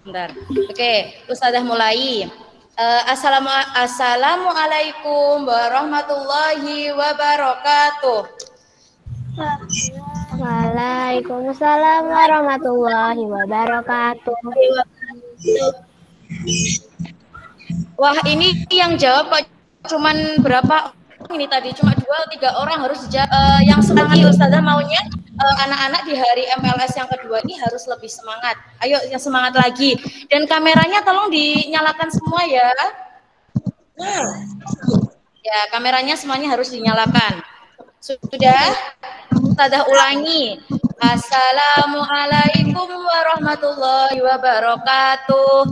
Bentar. Oke, Ustazah mulai. Assalamualaikum warahmatullahi wabarakatuh. Waalaikumsalam warahmatullahi wabarakatuh. Wah, ini yang jawab kok cuman berapa ini tadi? Cuma 2-3 orang harus yang semangat. Ustazah maunya anak-anak di hari MLS yang kedua ini harus lebih semangat. Ayo yang semangat lagi. Dan kameranya tolong dinyalakan semua ya. Ya, kameranya semuanya harus dinyalakan. Sudah? Ustazah ulangi. Assalamualaikum warahmatullahi wabarakatuh.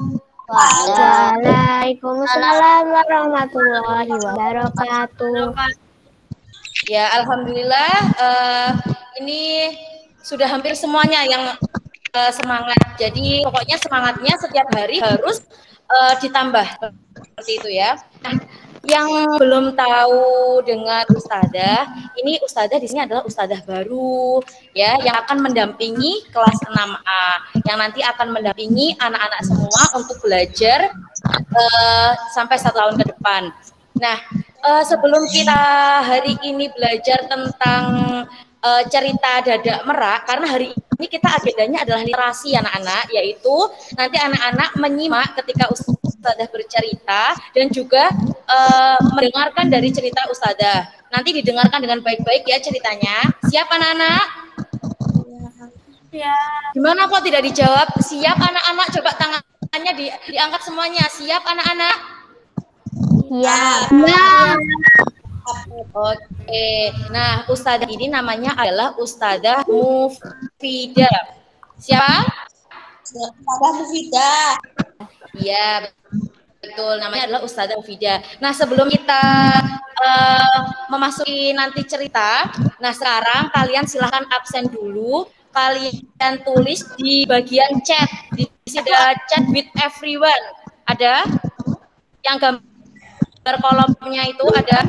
Waalaikumsalam warahmatullahi wabarakatuh. Ya, alhamdulillah ini sudah hampir semuanya yang semangat. Jadi pokoknya semangatnya setiap hari harus ditambah seperti itu ya. Nah, yang belum tahu dengan Ustazah, ini Ustazah di sini adalah Ustazah baru ya, yang akan mendampingi kelas 6A, yang nanti akan mendampingi anak-anak semua untuk belajar sampai 1 tahun ke depan. Nah, sebelum kita hari ini belajar tentang cerita Dadak Merak, karena hari ini kita agendanya adalah literasi anak-anak, yaitu nanti anak-anak menyimak ketika Ustazah bercerita dan juga mendengarkan dari cerita Ustazah. Nanti didengarkan dengan baik-baik ya ceritanya. Siap anak-anak? Ya. Gimana kok tidak dijawab? Siap anak-anak? Coba tangannya diangkat semuanya. Siap anak-anak? Ya. Oke. Nah, Ustazah ini namanya adalah Ustazah Mufidah. Siapa? Ustazah Mufidah. Iya, betul, namanya adalah Ustazah Mufidah. Nah, sebelum kita memasuki nanti cerita, nah sekarang kalian silahkan absen dulu. Kalian tulis di bagian chat. Di sini ada chat with everyone. Ada? Yang gambar kolomnya itu ada?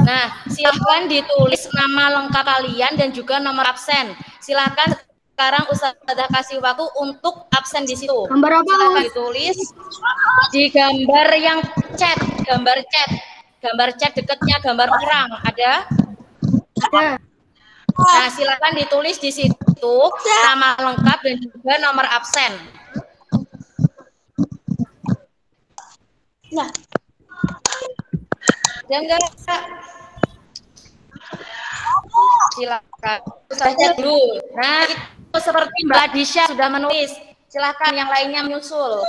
Nah, silahkan ditulis nama lengkap kalian dan juga nomor absen. Silahkan sekarang Ustazah kasih waktu untuk absen di situ. Gambar apa? Silahkan ditulis di gambar yang chat, gambar chat dekatnya gambar orang. Ada? Ada. Nah, silahkan ditulis di situ nama lengkap dan juga nomor absen. Nah, Jangan silakan. Ustazah dulu. Nah, itu seperti Mbak Disha sudah menulis. Silakan yang lainnya menyusul.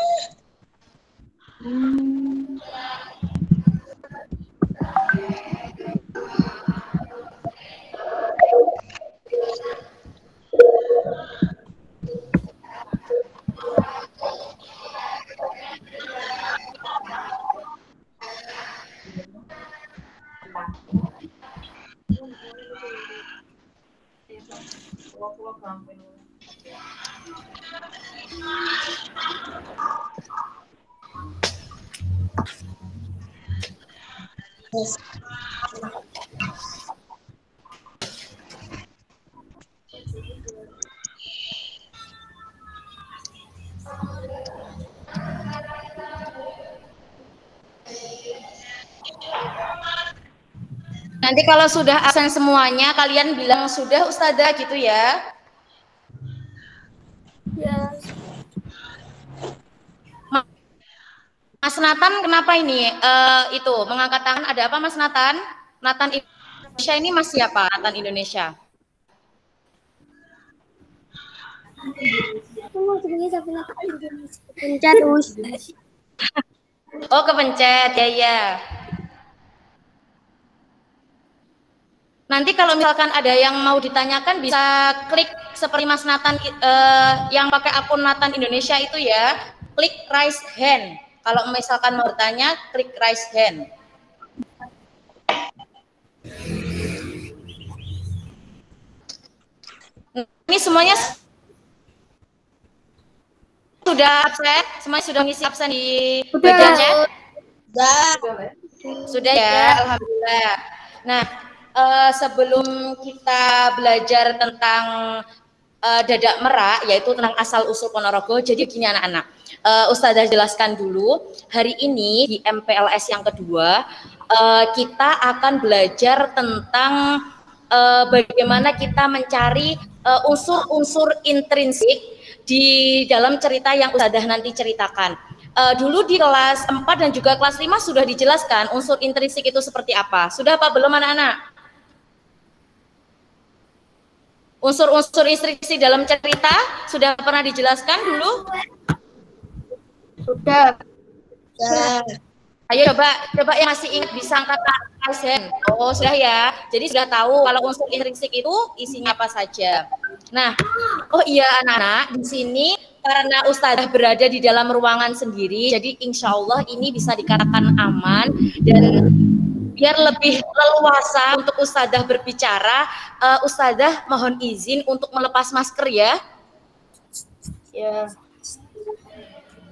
Nanti kalau sudah absen semuanya, kalian bilang sudah Ustazah gitu ya. Ya. Mas Nathan kenapa ini itu mengangkat tangan, ada apa Mas Nathan? Nathan Indonesia ini Mas siapa? Nathan Indonesia. Pencet Oh, kepencet ya. Nanti kalau misalkan ada yang mau ditanyakan bisa klik seperti Mas Nathan yang pakai akun Nathan Indonesia itu ya, klik raise hand. Kalau misalkan mau bertanya, klik raise hand. Ini semuanya sudah absen? Semuanya sudah ngisi absen di bagian chat? Sudah ya, alhamdulillah. Nah, sebelum kita belajar tentang Dadak Merak, yaitu tentang asal-usul Ponorogo. Jadi gini anak-anak, Ustazah jelaskan dulu, hari ini di MPLS yang kedua, kita akan belajar tentang bagaimana kita mencari unsur-unsur intrinsik di dalam cerita yang Ustazah nanti ceritakan. Dulu di kelas 4 dan juga kelas 5 sudah dijelaskan unsur intrinsik itu seperti apa. Sudah apa belum anak-anak? Unsur-unsur intrinsik dalam cerita sudah pernah dijelaskan dulu? Sudah. Ayo coba yang masih ingat bisa angkat tangan. Oh, sudah ya. Jadi sudah tahu kalau unsur intrinsik itu isinya apa saja. Nah, oh iya anak-anak, di sini karena Ustazah berada di dalam ruangan sendiri, jadi insya Allah ini bisa dikatakan aman dan biar lebih leluasa untuk Ustazah berbicara, Ustazah mohon izin untuk melepas masker ya. Ya.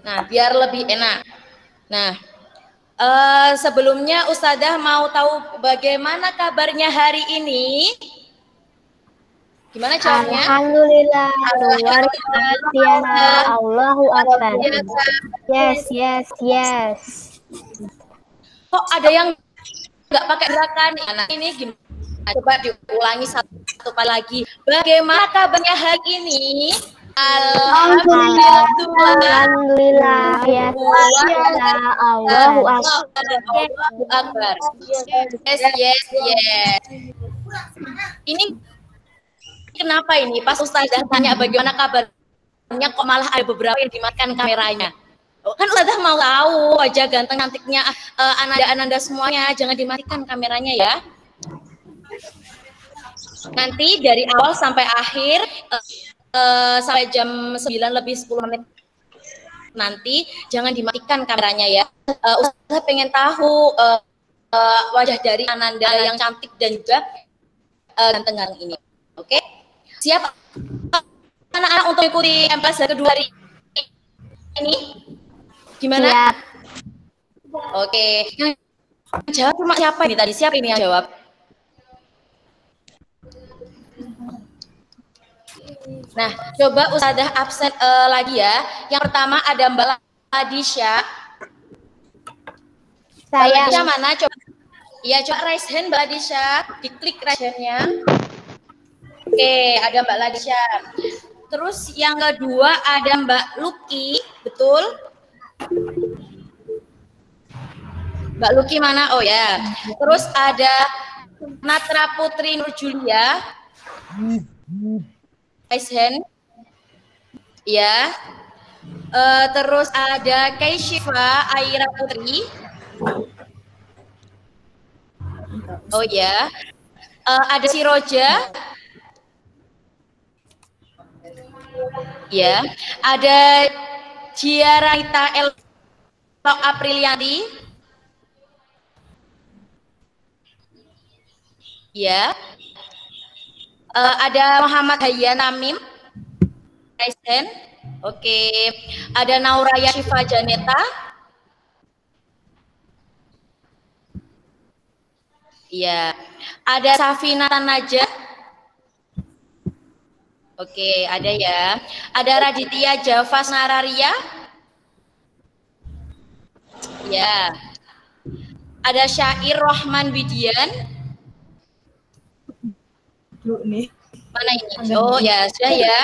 Nah, biar lebih enak. Nah, sebelumnya Ustazah mau tahu bagaimana kabarnya hari ini? Gimana jawabnya? Alhamdulillah, luar biasa, Allahu Akbar. Yes. Kok ada yang nggak pakai gerakan? Nah, ini gimana? Coba diulangi satu kali lagi. Bagaimana kabarnya hari ini? Alhamdulillah, ya Allahu Akbar. Yes. Ini kenapa ini? Pas Ustazah tanya bagaimana kabarnya, kok malah ada beberapa yang dimatikan kameranya. Kan Ustazah mau tahu wajah ganteng cantiknya ananda semuanya, jangan dimatikan kameranya ya. Nanti dari awal sampai akhir sampai jam 9 lebih 10 menit nanti jangan dimatikan kameranya ya. Ustazah pengen tahu wajah dari ananda yang cantik dan juga ganteng ini. Oke? Siap anak-anak untuk ikuti MPLS kedua hari ini? Gimana? Siap. Oke. Yang jawab cuma siapa ini tadi? Siapa ini yang jawab? Nah, coba Ustazah absen lagi ya. Yang pertama ada Mbak Ladisha. Mbak Ladisha mana? Coba. Iya, coba raise hand Mbak Ladisha. Diklik raise hand-nya. Oke, ada Mbak Ladisha. Terus yang kedua ada Mbak Luki, betul? Mbak Luki mana? Oh ya. Terus ada Natra Putri Nur Julia. Raise hand. Ya. Terus ada Kaishifa Aira Putri. Oh ya. Ada si Roja. Ya, ada Jiaraita Elok Aprilianti. Ya. Ada Muhammad Hayyan Namim. Raise hand. Oke. Ada Nauraya Syifa Janeta. Ya. Ada Safina Tanaja. Oke, ada ya. Ada Raditya Javas Nararia. Ya. Ada Syair Rohman Widian. Mana ini? Oh ya, sudah ya.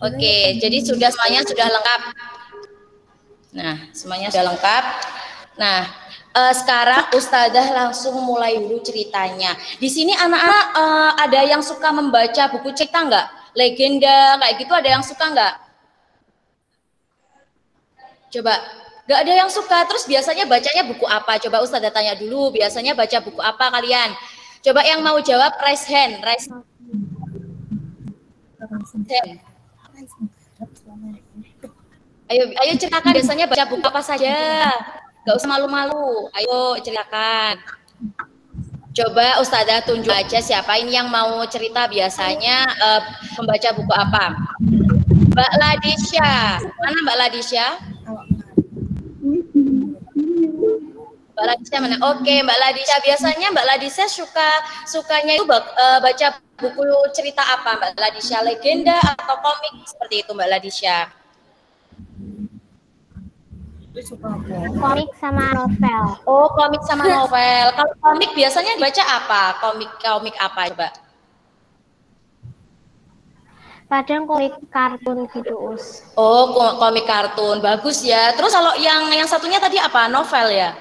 Oke, jadi semuanya sudah lengkap. Nah, semuanya sudah lengkap. Nah, sekarang Ustazah langsung mulai dulu ceritanya. Di sini anak-anak ada yang suka membaca buku cerita nggak? Legenda kayak gitu ada yang suka nggak? Coba, nggak ada yang suka. Terus biasanya bacanya buku apa? Coba Ustazah tanya dulu. Biasanya baca buku apa kalian? Coba yang mau jawab raise hand. Raise hand. Ayo ceritakan biasanya baca buku apa saja. Gak usah malu-malu, ayo ceritakan. Coba Ustazah tunjuk aja siapa ini yang mau cerita biasanya membaca buku apa. Mbak Ladisha, mana Mbak Ladisha? Mbak Ladisha mana? Oke, Mbak Ladisha, biasanya Mbak Ladisha sukanya itu baca buku cerita apa, Mbak Ladisha? Legenda atau komik seperti itu, Mbak Ladisha? Komik sama novel. Oh, komik sama novel. Kalau komik biasanya dibaca apa? Komik apa coba? Kadang komik kartun gitu, Us. Oh, komik kartun. Bagus ya. Terus kalau yang satunya tadi apa? Novel ya?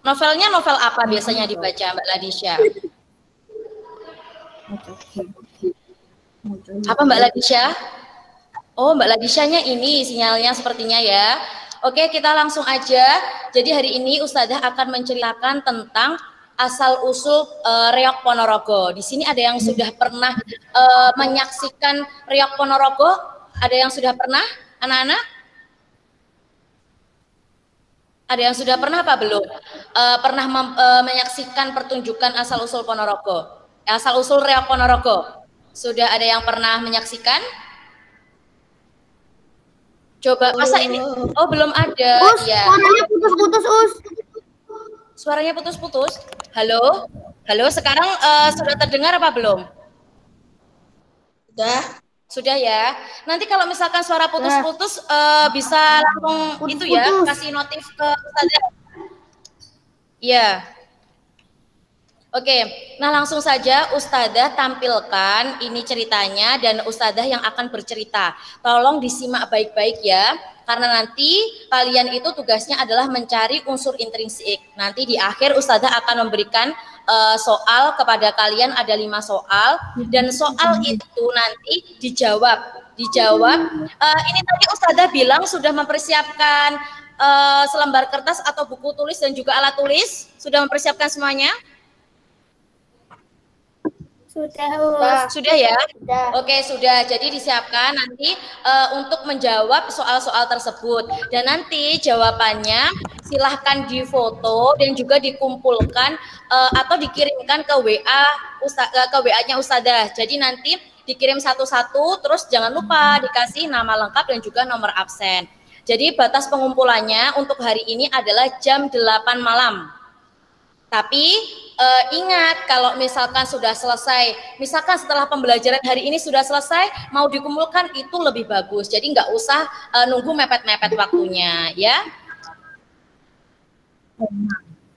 Novelnya novel apa biasanya dibaca, Mbak Ladisha? Apa Mbak Ladisha? Oh, Mbak Ladisha-nya ini sinyalnya sepertinya ya. Oke, kita langsung aja. Jadi hari ini Ustazah akan menceritakan tentang asal-usul Reog Ponorogo. Di sini ada yang sudah pernah menyaksikan Reog Ponorogo? Ada yang sudah pernah, anak-anak? Ada yang sudah pernah apa belum? Pernah menyaksikan pertunjukan asal-usul Ponorogo? Asal-usul Reog Ponorogo? Sudah ada yang pernah menyaksikan? Coba, masa ini? Oh, belum ada. Us, ya. suaranya putus-putus, Us. Suaranya putus-putus. Halo? Halo, sekarang sudah terdengar apa belum? Sudah. Sudah ya. Nanti kalau misalkan suara putus-putus bisa langsung itu ya, kasih notif ke Ustazah. Iya. Oke, nah langsung saja Ustazah tampilkan ini ceritanya dan Ustazah yang akan bercerita. Tolong disimak baik-baik ya, karena nanti kalian itu tugasnya adalah mencari unsur intrinsik. Nanti di akhir Ustazah akan memberikan soal kepada kalian, ada 5 soal dan soal itu nanti dijawab. Ini tadi Ustazah bilang sudah mempersiapkan selembar kertas atau buku tulis dan juga alat tulis, sudah mempersiapkan semuanya? Sudah ya? Sudah. Oke, sudah. Jadi disiapkan nanti untuk menjawab soal-soal tersebut. Dan nanti jawabannya silahkan difoto dan juga dikumpulkan atau dikirimkan ke WA-nya Ustazah. Jadi nanti dikirim satu-satu, terus jangan lupa dikasih nama lengkap dan juga nomor absen. Jadi batas pengumpulannya untuk hari ini adalah jam 8 malam. Tapi ingat, kalau misalkan sudah selesai, misalkan setelah pembelajaran hari ini sudah selesai, mau dikumpulkan itu lebih bagus. Jadi nggak usah nunggu mepet-mepet waktunya, ya.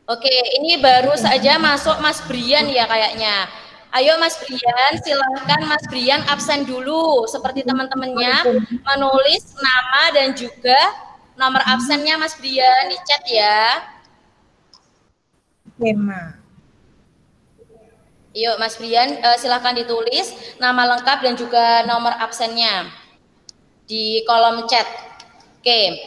Oke, ini baru saja masuk Mas Brian ya kayaknya. Ayo Mas Brian, silahkan Mas Brian absen dulu, seperti teman-temannya, menulis nama dan juga nomor absennya Mas Brian di chat ya. Yuk Mas Brian, silahkan ditulis nama lengkap dan juga nomor absennya di kolom chat. Oke,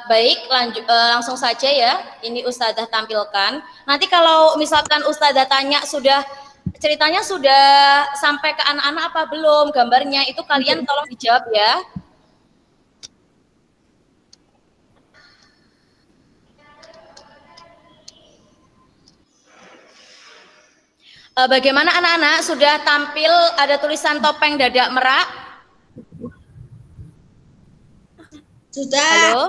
baik, langsung saja ya. Ini Ustazah tampilkan. Nanti kalau misalkan Ustazah tanya ceritanya sudah sampai ke anak-anak apa belum gambarnya, itu kalian tolong dijawab ya. Bagaimana anak-anak, sudah tampil ada tulisan topeng dadak merak? Sudah. Halo?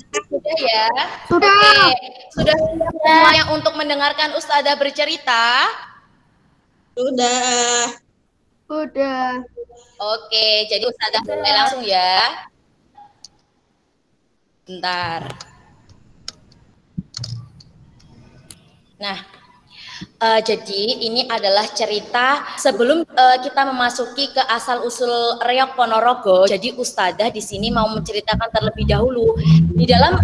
Sudah ya? Sudah. Oke. Sudah semuanya untuk mendengarkan Ustazah bercerita? Sudah. Udah. Oke, jadi Ustazah mulai langsung ya. Bentar. Nah, jadi ini adalah cerita sebelum kita memasuki ke asal-usul Reog Ponorogo. Jadi Ustazah di sini mau menceritakan terlebih dahulu. Di dalam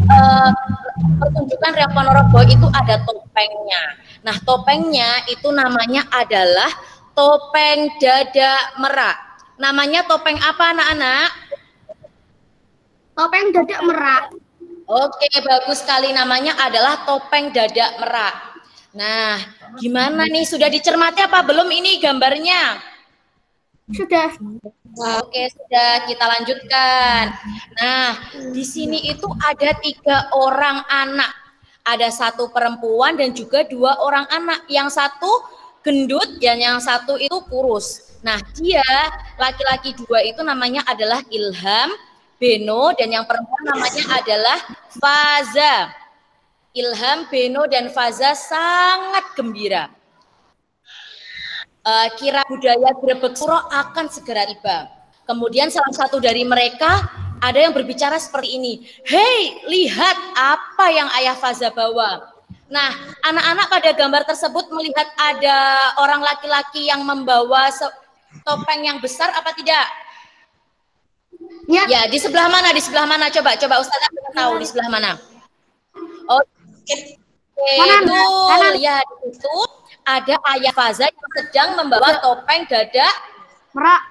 pertunjukan Reog Ponorogo itu ada topengnya. Nah, topengnya itu namanya adalah topeng dadak merak. Namanya topeng apa anak-anak? Topeng dadak merak. Oke, bagus sekali, namanya adalah topeng dadak merak. Nah, gimana nih? Sudah dicermati apa belum ini gambarnya? Sudah. Oke, sudah, kita lanjutkan. Nah, di sini itu ada 3 orang anak. Ada 1 perempuan dan juga 2 orang anak. Yang 1 gendut dan yang 1 itu kurus. Nah, dia laki-laki 2 itu namanya adalah Ilham Beno, dan yang perempuan namanya adalah Faza. Ilham, Beno, dan Faza sangat gembira. Kira budaya Grebeg Suro akan segera tiba. Kemudian salah satu dari mereka ada yang berbicara seperti ini. Hei, lihat apa yang ayah Faza bawa. Nah, anak-anak pada gambar tersebut melihat ada orang laki-laki yang membawa topeng yang besar apa tidak? Ya, di sebelah mana? Di sebelah mana? Coba Ustazah tahu di sebelah mana? Oh, betul. Ya, di situ ada ayah Faza yang sedang membawa topeng dada merak.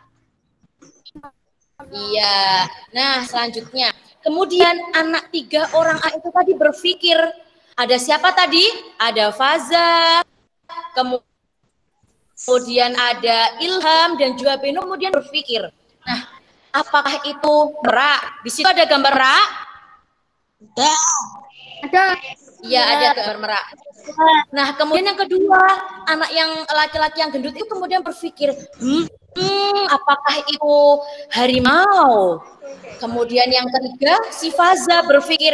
Iya. Nah, selanjutnya. Kemudian anak 3 orang itu tadi berpikir, ada siapa tadi? Ada Faza, kemudian ada Ilham dan juga Beno, kemudian berpikir, nah, apakah itu merak? Di situ ada gambar merak? Ada. Iya, ada gambar merak. Nah, kemudian yang kedua, anak yang laki-laki yang gendut itu kemudian berpikir, apakah itu harimau? Kemudian yang ketiga, si Faza berpikir,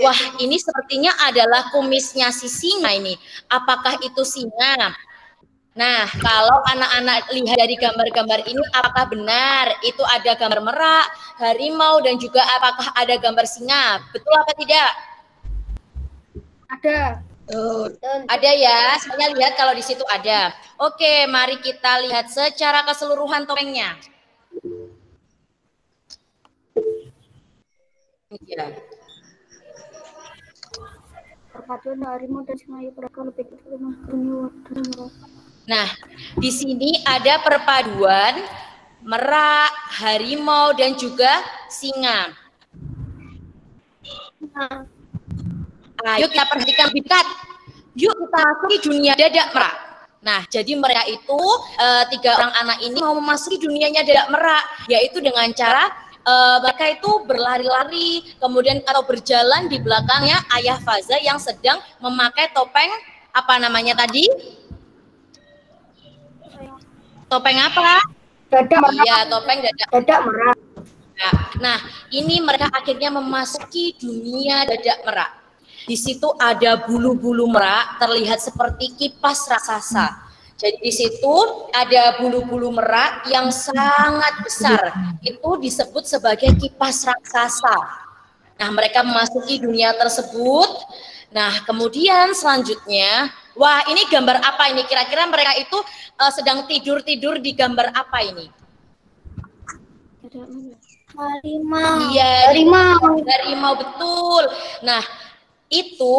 wah, ini sepertinya adalah kumisnya si singa ini. Apakah itu singa? Nah, kalau anak-anak lihat dari gambar-gambar ini, apakah benar itu ada gambar merak, harimau, dan juga apakah ada gambar singa? Betul apa tidak? Ada. Ada ya, semuanya lihat kalau di situ ada. Oke, mari kita lihat secara keseluruhan topengnya. Ya. Perpaduan harimau dan singa lebih Nah, di sini ada perpaduan merak, harimau, dan juga singa. Ayo kita perhatikan lebih dekat. Yuk kita masuki dunia dadak merak. Nah, jadi mereka itu 3 orang anak ini mau memasuki dunianya dadak merak, yaitu dengan cara mereka itu berlari-lari, kemudian atau berjalan di belakangnya ayah Faza yang sedang memakai topeng apa namanya tadi? Topeng apa? Dadak merak. Iya, topeng dadak merak. Nah, ini mereka akhirnya memasuki dunia dadak merak. Di situ ada bulu-bulu merak terlihat seperti kipas raksasa. Jadi di situ ada bulu-bulu merak yang sangat besar. Itu disebut sebagai kipas raksasa. Nah, mereka memasuki dunia tersebut. Nah, kemudian selanjutnya, wah, ini gambar apa ini? Kira-kira mereka itu sedang tidur-tidur di gambar apa ini? Harimau. Iya, harimau betul. Nah, itu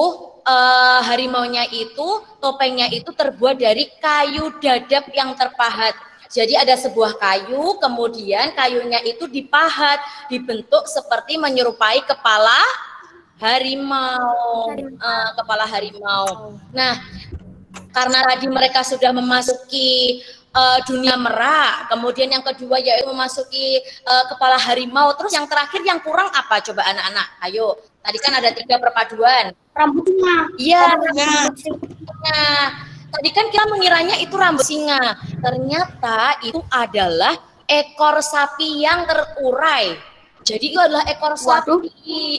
harimaunya itu, topengnya itu terbuat dari kayu dadap yang terpahat. Jadi ada sebuah kayu, kemudian kayunya itu dipahat, dibentuk seperti menyerupai kepala harimau. Kepala harimau. Nah, karena tadi mereka sudah memasuki dunia merak, kemudian yang kedua yaitu memasuki kepala harimau, terus yang terakhir yang kurang apa coba anak-anak? Ayo, tadi kan ada 3 perpaduan. Rambut singa. Iya, rambut singa. Tadi kan kita mengiranya itu rambut singa, ternyata itu adalah ekor sapi yang terurai. Jadi itu adalah ekor sapi.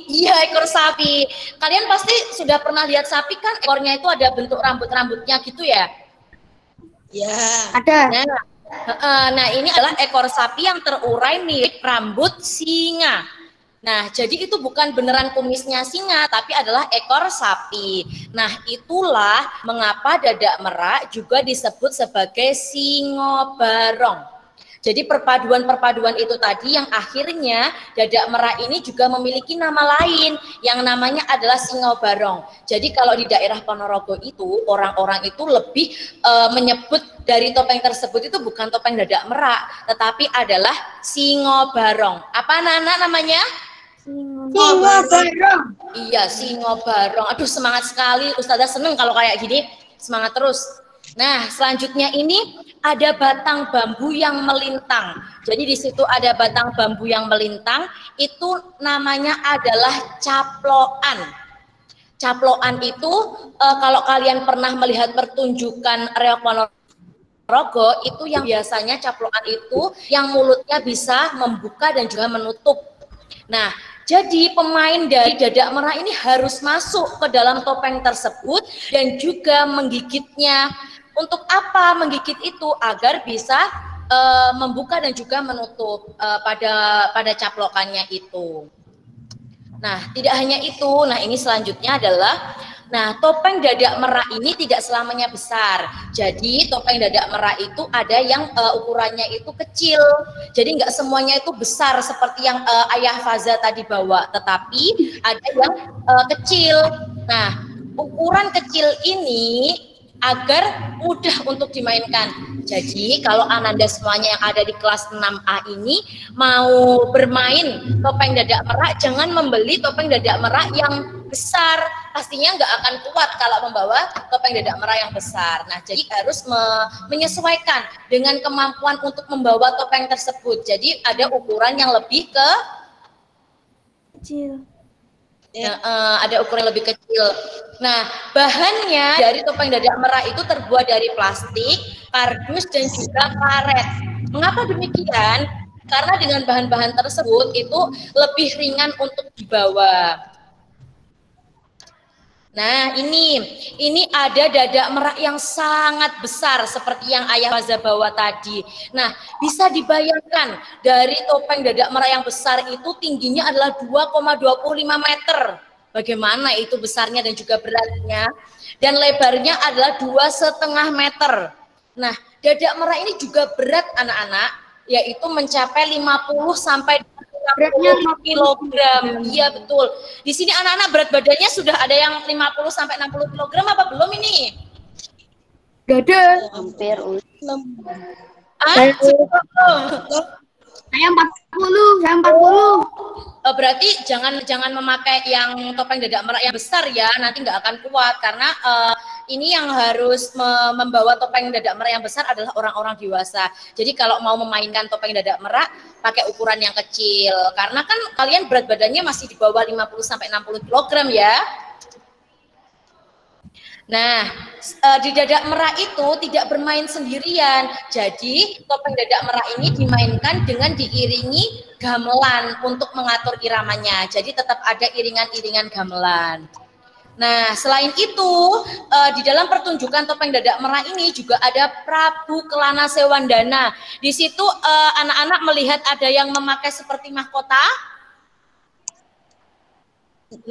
Iya, ekor sapi. Kalian pasti sudah pernah lihat sapi kan, ekornya itu ada bentuk rambut-rambutnya gitu ya? Ya. Ada. Nah, ini adalah ekor sapi yang terurai mirip rambut singa. Nah, jadi itu bukan beneran kumisnya singa, tapi adalah ekor sapi. Nah, itulah mengapa dadak merak juga disebut sebagai singobarong. Jadi perpaduan-perpaduan itu tadi yang akhirnya dadak merak ini juga memiliki nama lain yang namanya adalah singobarong. Jadi kalau di daerah Ponorogo itu orang-orang itu lebih menyebut dari topeng tersebut itu bukan topeng dadak merak, tetapi adalah singobarong. Apa anak-anak namanya? Singobarong. Iya, singobarong. Aduh, semangat sekali. Ustazah seneng kalau kayak gini. Semangat terus. Nah, selanjutnya ini ada batang bambu yang melintang. Jadi di situ ada batang bambu yang melintang, itu namanya adalah caploan. Caploan itu kalau kalian pernah melihat pertunjukan reok Ponorogo, itu yang biasanya caploan itu yang mulutnya bisa membuka dan juga menutup. Nah, jadi pemain dari Dadak Merah ini harus masuk ke dalam topeng tersebut dan juga menggigitnya. Untuk apa menggigit itu? Agar bisa membuka dan juga menutup pada caplokannya itu. Nah, tidak hanya itu. Nah, ini selanjutnya adalah, nah, topeng Dadak Merah ini tidak selamanya besar. Jadi topeng Dadak Merah itu ada yang ukurannya itu kecil. Jadi nggak semuanya itu besar seperti yang Ayah Faza tadi bawa, tetapi ada yang kecil. Nah, ukuran kecil ini agar mudah untuk dimainkan. Jadi kalau Ananda semuanya yang ada di kelas 6A ini mau bermain topeng Dadak Merah, jangan membeli topeng Dadak Merah yang besar. Pastinya nggak akan kuat kalau membawa topeng Dadak Merah yang besar. Nah, jadi harus menyesuaikan dengan kemampuan untuk membawa topeng tersebut. Jadi ada ukuran yang lebih Kecil. ada ukuran lebih kecil. Nah, bahannya dari topeng Dadak Merah itu terbuat dari plastik, kardus, dan juga karet. Mengapa demikian? Karena dengan bahan-bahan tersebut itu lebih ringan untuk dibawa. Nah, ini ada Dadak Merah yang sangat besar seperti yang Ayah Faza bawa tadi. Nah, bisa dibayangkan dari topeng Dadak Merah yang besar itu tingginya adalah 2,25 meter. Bagaimana itu besarnya dan juga beratnya. Dan lebarnya adalah 2,5 meter. Nah, Dadak Merah ini juga berat anak-anak, yaitu mencapai 50 sampai Beratnya 50 kilogram. Iya, betul. Di sini anak-anak berat badannya sudah ada yang 50 sampai 60 kilogram apa belum ini? Gada. Hampir. Saya 40, saya 40. Berarti jangan memakai yang topeng Dadak Merah yang besar ya, nanti nggak akan kuat karena ini yang harus membawa topeng Dadak Merah yang besar adalah orang-orang dewasa. Jadi kalau mau memainkan topeng Dadak Merah pakai ukuran yang kecil karena kan kalian berat badannya masih di bawah 50 sampai 60 kilogram ya. Nah, di Dadak Merah itu tidak bermain sendirian. Jadi, topeng Dadak Merah ini dimainkan dengan diiringi gamelan untuk mengatur iramanya. Jadi, tetap ada iringan-iringan gamelan. Nah, selain itu, di dalam pertunjukan topeng Dadak Merah ini juga ada Prabu Kelana Sewandana. Di situ anak-anak melihat ada yang memakai seperti mahkota.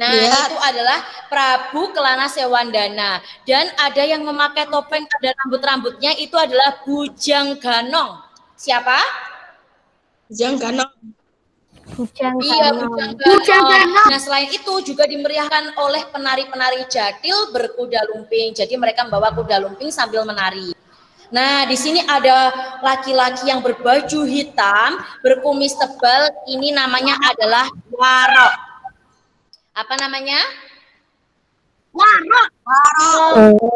Nah, itu adalah Prabu Kelana Sewandana. Dan ada yang memakai topeng pada rambut-rambutnya itu adalah Bujang Ganong. Siapa? Bujang Ganong. Iya, Bujang Ganong. Nah, selain itu juga dimeriahkan oleh penari-penari Jatil berkuda lumping. Jadi mereka membawa kuda lumping sambil menari. Nah, di sini ada laki-laki yang berbaju hitam, berkumis tebal. Ini namanya adalah Warok. Apa namanya? Warok.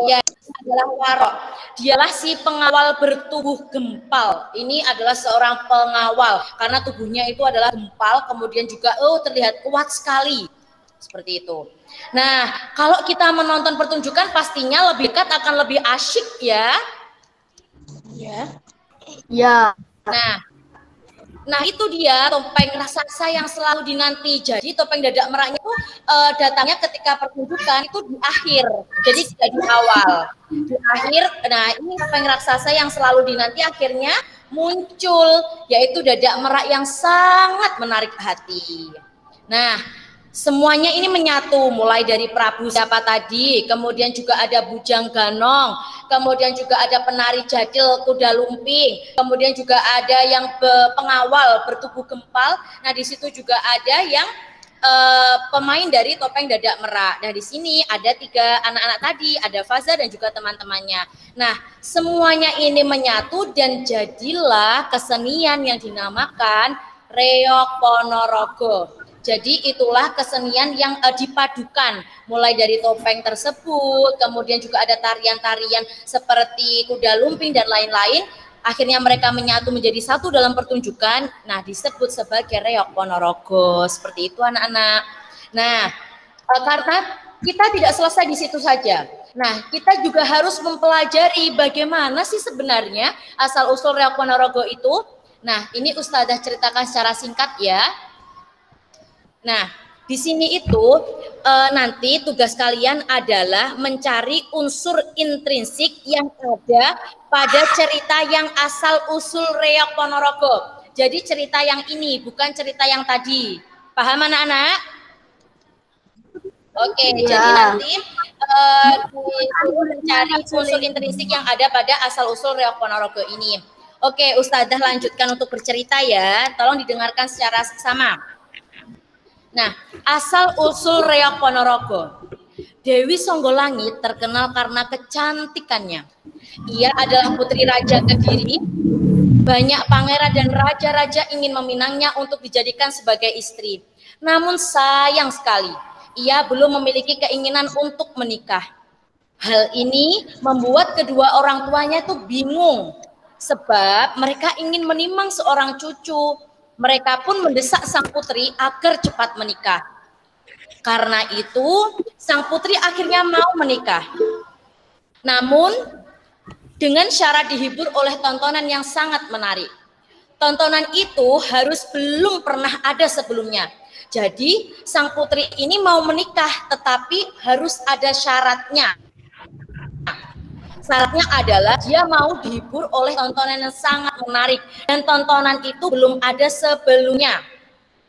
Ya, adalah Warok. Dialah si pengawal bertubuh gempal. Ini adalah seorang pengawal karena tubuhnya itu adalah gempal, kemudian juga terlihat kuat sekali. Seperti itu. Nah, kalau kita menonton pertunjukan pastinya lebih dekat akan lebih asyik ya. Ya. Ya. Nah itu dia topeng raksasa yang selalu dinanti. Jadi topeng Dadak Merahnya itu datangnya ketika pertunjukan itu di akhir, jadi tidak di awal. Di akhir, nah ini topeng raksasa yang selalu dinanti akhirnya muncul, yaitu Dadak Merah yang sangat menarik hati. Nah, semuanya ini menyatu, mulai dari Prabu siapa tadi, kemudian juga ada Bujang Ganong, kemudian juga ada penari Jatil kuda lumping, kemudian juga ada yang pengawal bertubuh gempal. Nah, di situ juga ada yang pemain dari topeng Dadak Merah. Nah, di sini ada 3 anak-anak tadi, ada Faza dan juga teman-temannya. Nah, semuanya ini menyatu dan jadilah kesenian yang dinamakan Reok Ponorogo. Jadi itulah kesenian yang dipadukan, mulai dari topeng tersebut, kemudian juga ada tarian-tarian seperti kuda lumping dan lain-lain. Akhirnya mereka menyatu menjadi satu dalam pertunjukan. Nah, disebut sebagai Reok Ponorogo. Seperti itu anak-anak. Nah, karena kita tidak selesai di situ saja. Nah, kita juga harus mempelajari bagaimana sih sebenarnya asal-usul Reok Ponorogo itu. Nah, ini Ustazah ceritakan secara singkat ya. Nah, di sini itu nanti tugas kalian adalah mencari unsur intrinsik yang ada pada cerita yang asal usul Reok Ponorogo. Jadi cerita yang ini, bukan cerita yang tadi. Paham anak-anak? Oke, jadi nanti disuruh mencari unsur intrinsik yang ada pada asal usul Reok Ponorogo ini. Oke, Ustazah lanjutkan untuk bercerita ya. Tolong didengarkan secara seksama. Nah, asal-usul Reok Ponorogo. Dewi Songgolangit terkenal karena kecantikannya. Ia adalah putri Raja Kediri. Banyak pangeran dan raja-raja ingin meminangnya untuk dijadikan sebagai istri. Namun sayang sekali, ia belum memiliki keinginan untuk menikah. Hal ini membuat kedua orang tuanya tuh bingung. Sebab mereka ingin menimang seorang cucu. Mereka pun mendesak sang putri agar cepat menikah. Karena itu, sang putri akhirnya mau menikah. Namun, dengan syarat dihibur oleh tontonan yang sangat menarik. Tontonan itu harus belum pernah ada sebelumnya. Jadi, sang putri ini mau menikah, tetapi harus ada syaratnya. Syaratnya adalah dia mau dihibur oleh tontonan yang sangat menarik dan tontonan itu belum ada sebelumnya.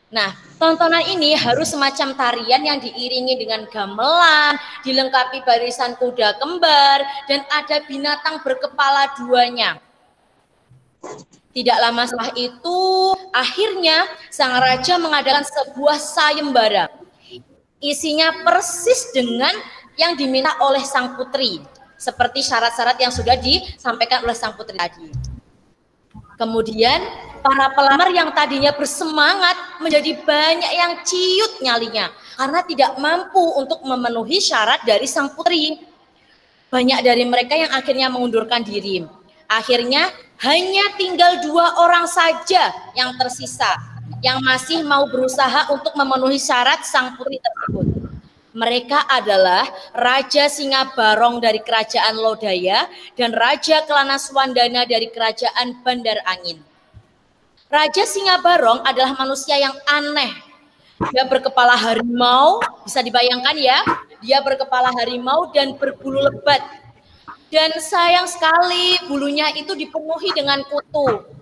Nah, tontonan ini harus semacam tarian yang diiringi dengan gamelan, dilengkapi barisan kuda kembar dan ada binatang berkepala duanya. Tidak lama setelah itu, akhirnya sang raja mengadakan sebuah sayembara. Isinya persis dengan yang diminta oleh sang putri. Seperti syarat-syarat yang sudah disampaikan oleh sang putri tadi. Kemudian para pelamar yang tadinya bersemangat menjadi banyak yang ciut nyalinya karena tidak mampu untuk memenuhi syarat dari sang putri. Banyak dari mereka yang akhirnya mengundurkan diri. Akhirnya hanya tinggal 2 orang saja yang tersisa yang masih mau berusaha untuk memenuhi syarat sang putri tersebut. Mereka adalah Raja Singabarong dari Kerajaan Lodaya dan Raja Kelanaswandana dari Kerajaan Bandar Angin. Raja Singabarong adalah manusia yang aneh. Dia berkepala harimau, bisa dibayangkan ya, dia berkepala harimau dan berbulu lebat. Dan sayang sekali bulunya itu dipenuhi dengan kutu.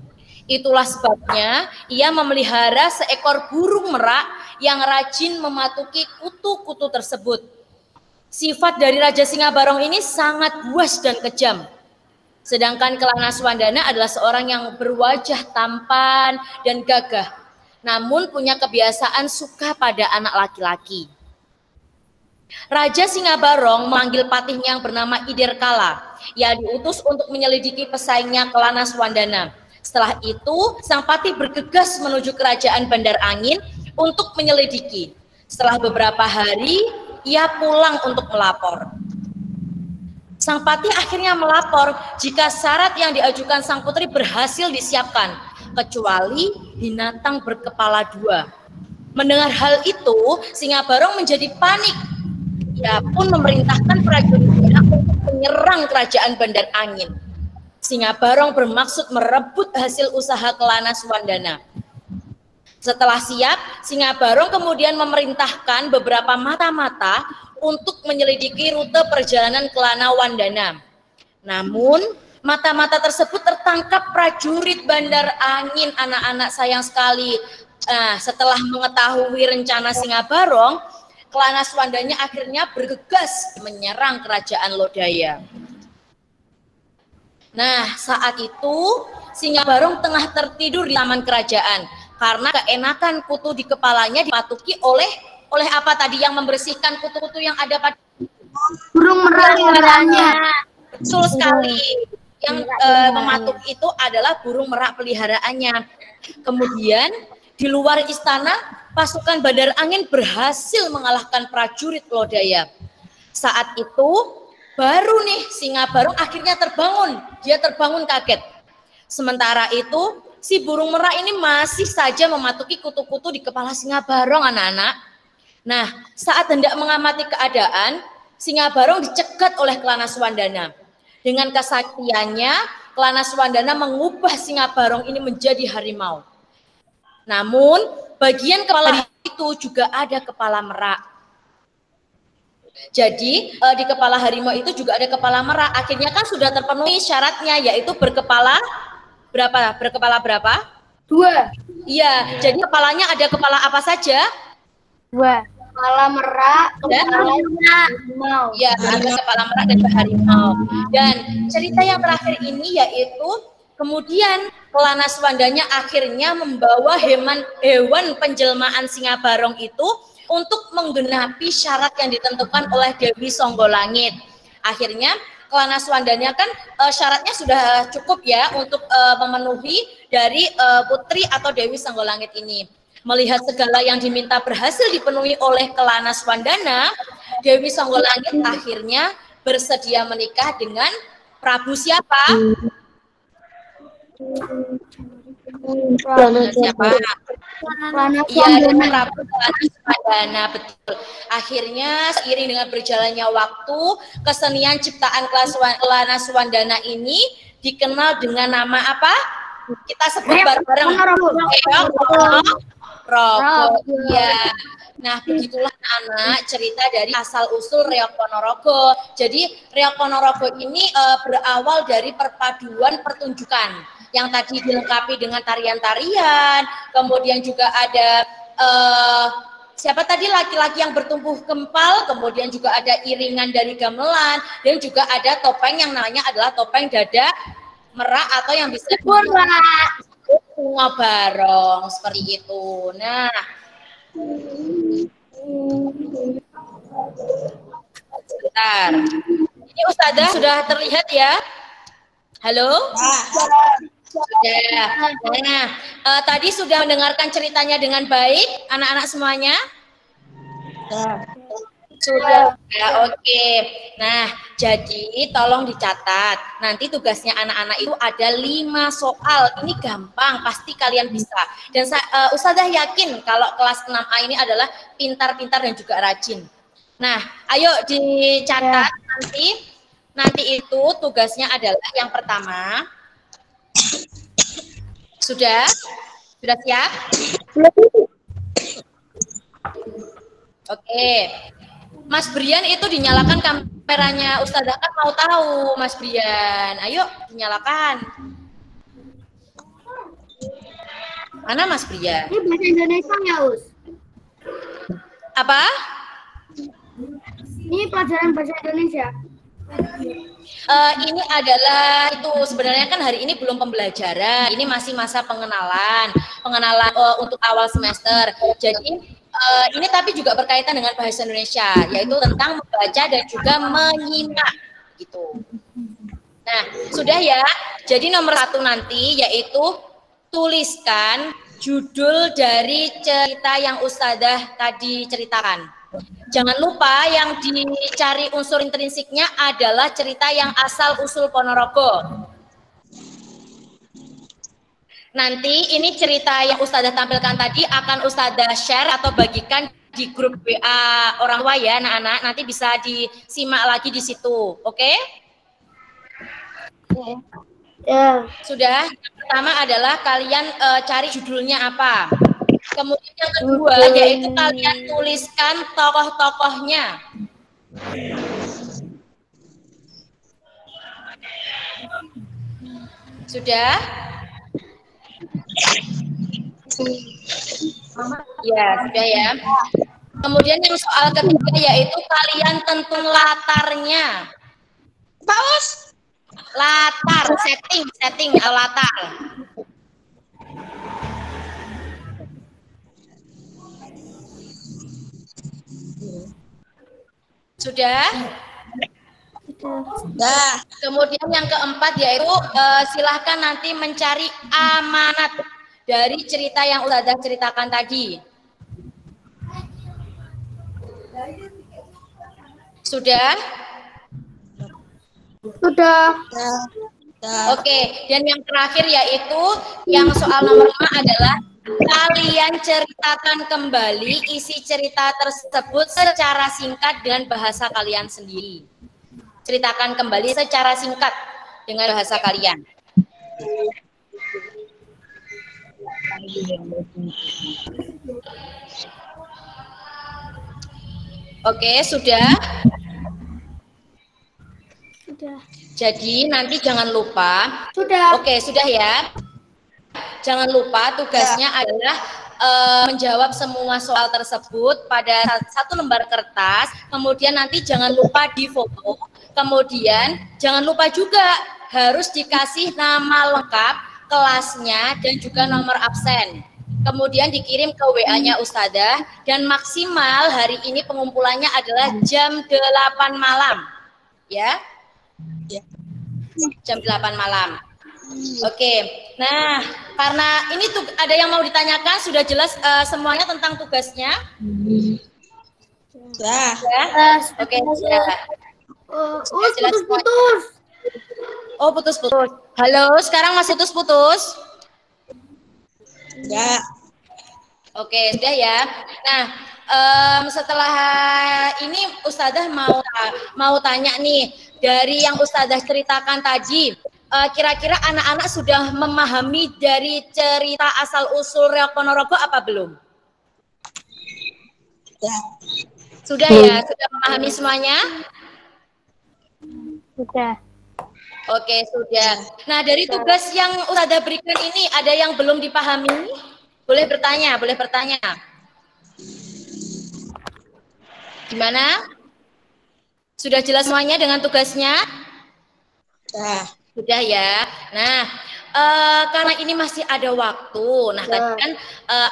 Itulah sebabnya ia memelihara seekor burung merak yang rajin mematuki kutu-kutu tersebut. Sifat dari Raja Singabarong ini sangat buas dan kejam. Sedangkan Kelanaswandana adalah seorang yang berwajah tampan dan gagah, namun punya kebiasaan suka pada anak laki-laki. Raja Singabarong memanggil patihnya yang bernama Iderkala. Ia diutus untuk menyelidiki pesaingnya Kelanaswandana. Setelah itu, sang patih bergegas menuju kerajaan Bandar Angin untuk menyelidiki. Setelah beberapa hari, ia pulang untuk melapor. Sang patih akhirnya melapor jika syarat yang diajukan sang putri berhasil disiapkan, kecuali binatang berkepala 2. Mendengar hal itu, Singabarong menjadi panik. Ia pun memerintahkan prajuritnya untuk menyerang kerajaan Bandar Angin. Singabarong bermaksud merebut hasil usaha Kelanaswandana. Setelah siap, Singabarong kemudian memerintahkan beberapa mata-mata untuk menyelidiki rute perjalanan Kelanaswandana. Namun, mata-mata tersebut tertangkap prajurit Bandar Angin, anak-anak sayang sekali. Setelah mengetahui rencana Singabarong, Kelanaswandana akhirnya bergegas menyerang kerajaan Lodaya. Nah, saat itu Singabarong tengah tertidur di taman kerajaan karena keenakan kutu di kepalanya dipatuki oleh apa tadi yang membersihkan kutu-kutu yang ada pada Burung merak peliharaannya. Betul sekali. Yang mematuk itu adalah burung merak peliharaannya. Kemudian di luar istana, pasukan Bandar Angin berhasil mengalahkan prajurit Lodaya. Saat itu baru nih Singabarong akhirnya terbangun. Dia terbangun kaget. Sementara itu si burung merak ini masih saja mematuki kutu-kutu di kepala Singabarong, anak-anak. Nah, saat hendak mengamati keadaan, Singabarong dicegat oleh Kelanaswandana. Dengan kesaktiannya, Kelanaswandana mengubah Singabarong ini menjadi harimau. Namun, bagian kepala itu juga ada kepala merak. Jadi di kepala harimau itu juga ada kepala merak. Akhirnya kan sudah terpenuhi syaratnya, yaitu berkepala berapa? Berkepala berapa? 2. Iya, jadi kepalanya ada kepala apa saja? 2. Kepala merak, kepala harimau. Ya, ada kepala merak dan harimau. Dan cerita yang terakhir ini yaitu kemudian Kelana Swandanya akhirnya membawa hewan penjelmaan singa barong itu untuk menggenapi syarat yang ditentukan oleh Dewi Songgolangit. Akhirnya Kelana Swandanya kan syaratnya sudah cukup ya untuk memenuhi dari putri atau Dewi Songgolangit ini. Melihat segala yang diminta berhasil dipenuhi oleh Kelana Swandana, Dewi Songgolangit akhirnya bersedia menikah dengan Prabu siapa? Siapa? Iya, dengan Prabu Kelana Swandana, betul. Akhirnya seiring dengan berjalannya waktu, kesenian ciptaan Kelana Swandana ini dikenal dengan nama apa? Kita sebut bareng-bareng. Rogo, ya. Nah, begitulah anak cerita dari asal usul Reok Ponorogo. Jadi Reok Ponorogo ini berawal dari perpaduan pertunjukan yang tadi dilengkapi dengan tarian-tarian, kemudian juga ada siapa tadi laki-laki yang bertumbuh kempal, kemudian juga ada iringan dari gamelan, dan juga ada topeng yang namanya adalah topeng dada merak atau yang bisa bunga barong seperti itu. Nah, sebentar. Ini Ustazah sudah terlihat ya? Halo? Sudah. Nah, tadi sudah mendengarkan ceritanya dengan baik, anak-anak semuanya? Sudah. Ya, oke. Nah, jadi tolong dicatat. Nanti tugasnya anak-anak itu ada 5 soal. Ini gampang, pasti kalian bisa. Dan Ustazah yakin kalau kelas 6A ini adalah pintar-pintar dan juga rajin. Nah, ayo dicatat nanti itu tugasnya adalah yang pertama. Sudah? Sudah siap? Oke. Mas Brian itu dinyalakan kameranya. Ustazah kan mau tahu, Mas Brian. Ayo, dinyalakan. Mana Mas Brian? Ini bahasa Indonesia ya, Us? Apa? Ini pelajaran bahasa Indonesia. Ini adalah itu sebenarnya kan hari ini belum pembelajaran. Ini masih masa pengenalan untuk awal semester. Jadi ini tapi juga berkaitan dengan bahasa Indonesia, yaitu tentang membaca dan juga menyimak gitu. Nah, sudah ya. Jadi nomor 1 nanti yaitu tuliskan judul dari cerita yang Ustazah tadi ceritakan. Jangan lupa yang dicari unsur intrinsiknya adalah cerita yang asal usul Ponorogo. Nanti ini cerita yang Ustazah tampilkan tadi akan Ustazah share atau bagikan di grup WA orang tua ya anak-anak. Nanti bisa disimak lagi di situ, oke? Ya. Sudah. Yang pertama adalah kalian cari judulnya apa. Kemudian yang kedua yaitu kalian tuliskan tokoh-tokohnya. Sudah? Ya, sudah ya. Kemudian yang soal ketiga yaitu kalian tentu latarnya. Paus. Latar, setting latar. Sudah? Dah. Kemudian yang keempat yaitu silahkan nanti mencari amanat dari cerita yang Ustazah ceritakan tadi. Sudah? Sudah. Oke, dan yang terakhir yaitu yang soal nomor 5 adalah kalian ceritakan kembali isi cerita tersebut secara singkat dengan bahasa kalian sendiri. Ceritakan kembali secara singkat dengan bahasa kalian. Oke, sudah. Sudah. Jadi nanti jangan lupa. Sudah. Oke, sudah ya. Jangan lupa tugasnya adalah menjawab semua soal tersebut pada satu lembar kertas. Kemudian nanti jangan lupa difoto. Kemudian jangan lupa juga harus dikasih nama lengkap, kelasnya, dan juga nomor absen. Kemudian dikirim ke WA-nya Ustadzah. Dan maksimal hari ini pengumpulannya adalah jam 8 malam. Ya. Jam 8 malam. Oke, nah karena ini tuh ada yang mau ditanyakan, sudah jelas semuanya tentang tugasnya? Ya. Oke, sudah. Jelas putus-putus. Oh, putus-putus. Halo, sekarang masih putus-putus? Ya. Oke, sudah ya. Nah, setelah ini Ustadzah mau tanya nih, dari yang Ustadzah ceritakan tadi, kira-kira anak-anak sudah memahami dari cerita asal-usul Reok Ponorogo apa belum? Ya. Sudah ya? Sudah memahami semuanya? Sudah. Oke, sudah. Nah, dari tugas yang Ustadzah berikan ini, ada yang belum dipahami? Boleh bertanya, boleh bertanya. Gimana? Sudah jelas semuanya dengan tugasnya? Ya. Sudah ya. Nah, karena ini masih ada waktu. Nah, tadi kan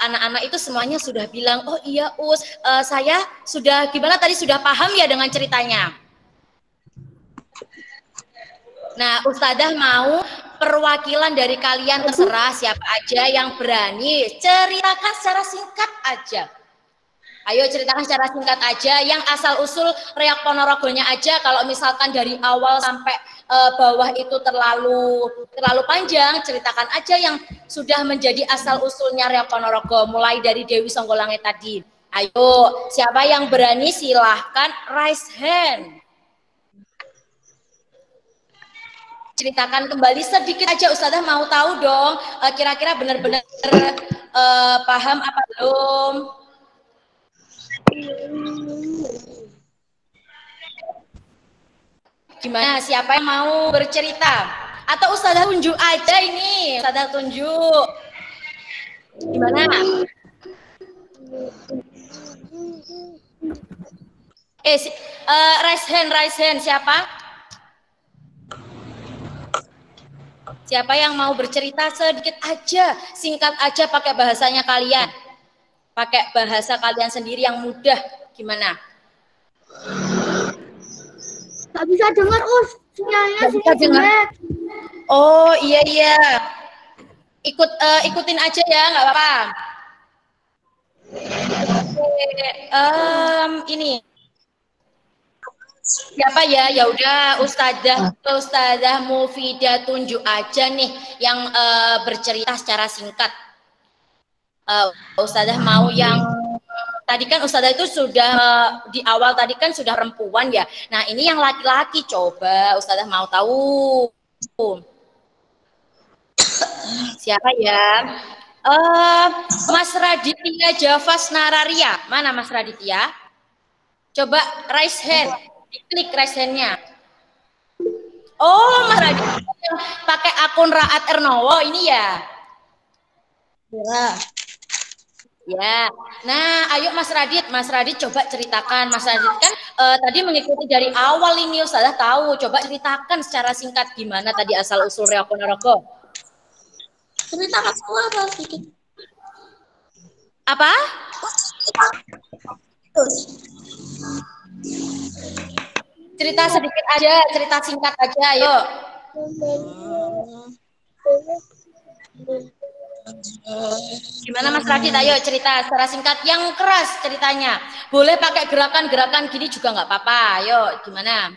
anak-anak itu semuanya sudah bilang, oh iya Us, saya sudah gimana tadi sudah paham ya dengan ceritanya. Nah, Ustadzah mau perwakilan dari kalian, terserah siapa aja yang berani ceritakan secara singkat aja. Ayo ceritakan secara singkat aja, yang asal-usul Reok Ponorogonya aja. Kalau misalkan dari awal sampai bawah itu terlalu panjang, ceritakan aja yang sudah menjadi asal-usulnya Reok Ponorogo, mulai dari Dewi Songgolangit tadi. Ayo, siapa yang berani silahkan raise hand. Ceritakan kembali sedikit aja, Ustadzah mau tahu dong, kira-kira benar-benar paham apa belum? Gimana? Siapa yang mau bercerita? Atau Ustadzah tunjuk aja ini? Ustadzah tunjuk. Gimana? Raise hand. Siapa? Siapa yang mau bercerita sedikit aja, singkat aja, pakai bahasanya kalian. Pakai bahasa kalian sendiri yang mudah. Gimana? Gak bisa dengar, Us. Sinyalnya bisa dengar. Oh, iya. Ikutin aja ya, nggak apa-apa. Ini siapa ya? Ya udah, Ustadzah Mufidah tunjuk aja nih yang bercerita secara singkat. Ustadzah mau yang tadi kan Ustadzah itu sudah di awal tadi kan sudah perempuan ya. Nah, ini yang laki-laki, coba Ustadzah mau tahu. Siapa ya? Mas Raditya Javas Nararia. Mana Mas Raditya? Coba raise hand. Diklik raise hand-nya. Oh, Mas Raditya yang pakai akun Raat Ernowo ini ya? Ya. Ya, nah ayo Mas Radit coba ceritakan. Mas Radit kan tadi mengikuti dari awal ini, Ustazah tahu. Coba ceritakan secara singkat gimana tadi asal-usul Reok Ponorogo. Ceritakan semua apa sedikit? Apa? Cerita sedikit aja, cerita singkat aja, ayo. Gimana Mas Radit, ayo cerita secara singkat yang keras ceritanya. Boleh pakai gerakan-gerakan gini juga nggak apa-apa. Ayo, gimana?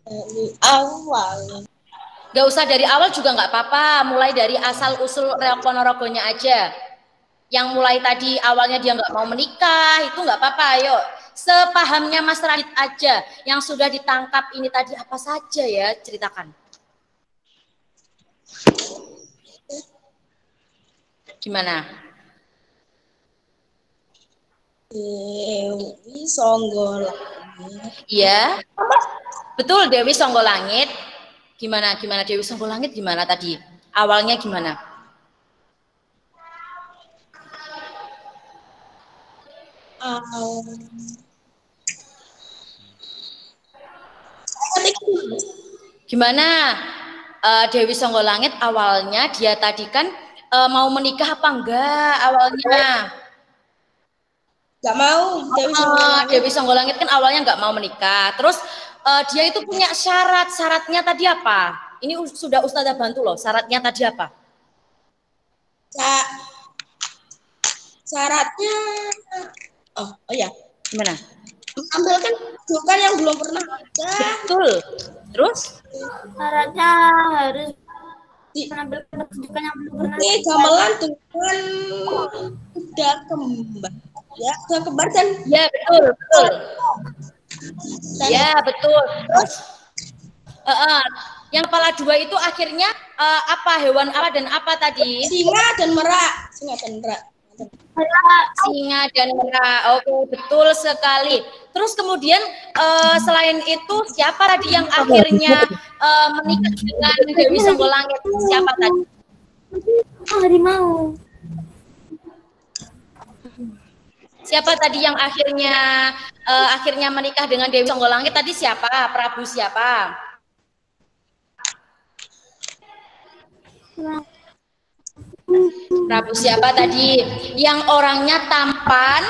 Dari awal. Gak usah dari awal juga nggak apa-apa. Mulai dari asal usul Reok Ponorogonya aja. Yang mulai tadi awalnya dia nggak mau menikah, itu nggak apa-apa. Ayo. Sepahamnya Mas Radit aja, yang sudah ditangkap ini tadi apa saja ya, ceritakan. Gimana? Dewi Songgolangit. Iya. Betul, Dewi Songgolangit. Gimana Dewi Songgolangit gimana tadi? Awalnya gimana? Gimana Dewi Songgolangit awalnya dia tadi kan mau menikah apa enggak awalnya? Gak mau. Dewi Songgolangit kan awalnya nggak mau menikah. Terus dia itu punya syaratnya tadi apa? Ini sudah Ustazah bantu loh. Syaratnya tadi apa? Syaratnya, oh ya, Gimana? ambilkan bukan yang belum pernah ada. Betul. Terus? Syaratnya harus mengambil pendidikan yang belum pernah. Ini gamelan dengan kuda kembar. Ya, kuda kembar dan Ya betul. Ya betul. Terus yang kepala dua itu akhirnya apa? Hewan apa dan apa tadi? singa dan merak. Singa dan merak. Oke, betul sekali. Terus kemudian selain itu siapa tadi yang akhirnya menikah dengan Dewi Songgolangit? Siapa tadi? Harimau. Siapa tadi yang akhirnya menikah dengan Dewi Songgolangit tadi siapa? Prabu siapa? Prabu siapa tadi? Yang orangnya tampan?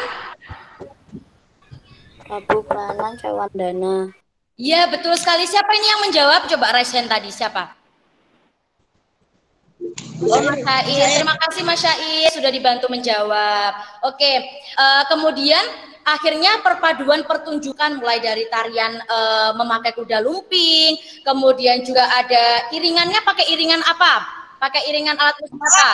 Prabu Banan Cawandana. Iya, betul sekali. Siapa ini yang menjawab? Coba raise hand tadi. Siapa? Oh, Mas Syahid. Terima kasih Mas Syahid sudah dibantu menjawab. Oke, kemudian akhirnya perpaduan pertunjukan mulai dari tarian memakai kuda lumping, kemudian juga ada iringannya pakai iringan apa? Pakai iringan alat musik apa?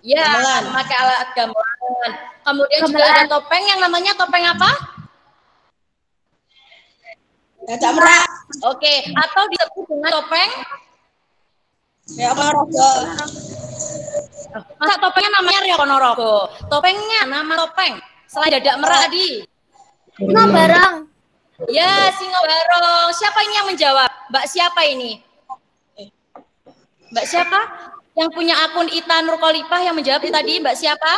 Ya, memakai alat gamelan. Kemudian juga ada topeng yang namanya topeng apa? Gajah merak. Oke, atau disebut dengan topeng? Ya, Ponorogo. Masa topengnya namanya Rio Ponorogo? Topengnya nama topeng selain dadak merak di. Singo barong. Ya, Singo Barong. Siapa ini yang menjawab? Mbak siapa ini? Mbak siapa? Yang punya akun Ita Nurkolipah yang menjawab tadi, Mbak siapa?